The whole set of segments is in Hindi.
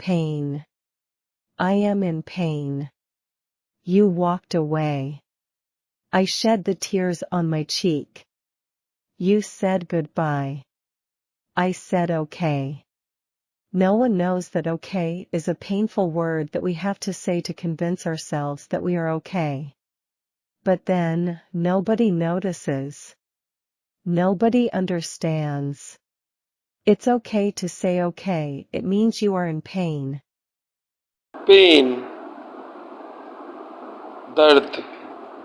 pain. I am in pain. You walked away. I shed the tears on my cheek. You said goodbye. I said okay. No one knows that okay is a painful word that we have to say to convince ourselves that we are okay. But then, nobody notices. Nobody understands. It's okay to say okay, it means you are in pain. Pain, दर्द.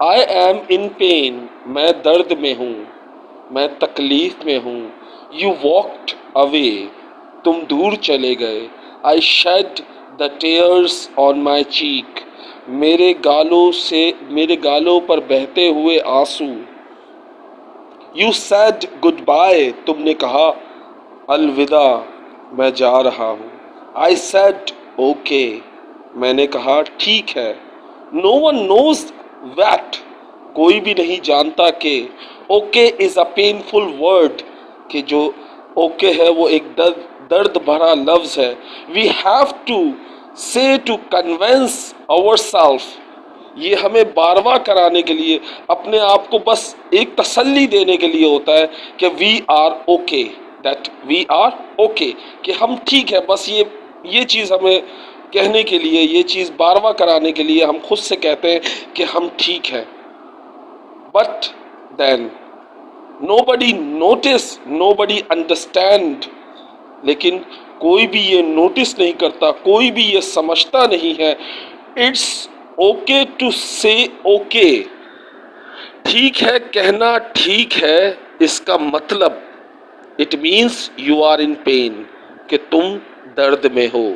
I am in pain. मैं दर्द में हूँ. मैं तकलीफ में हूँ. You walked away. तुम दूर चले गए. I shed the tears on my cheek. मेरे गालों पर बहते हुए आंसू. You said goodbye. तुमने कहा अलविदा, मैं जा रहा हूँ. I said okay. मैंने कहा ठीक है. No one knows that. कोई भी नहीं जानता कि okay is a painful word. कि जो okay है वो एक दर्द भरा लफ्ज है. We have to say to convince ourselves. ये हमें बारवा कराने के लिए, अपने आप को बस एक तसल्ली देने के लिए होता है कि we are okay, that we are okay, कि हम ठीक है. बस ये चीज़ हमें कहने के लिए, ये चीज़ बारवा कराने के लिए हम खुद से कहते हैं कि हम ठीक हैं. But then nobody notice, nobody understand. लेकिन कोई भी ये नोटिस नहीं करता, कोई भी ये समझता नहीं है. It's okay to say okay. ठीक है कहना ठीक है, इसका मतलब it means you are in pain, कि तुम दर्द में हो.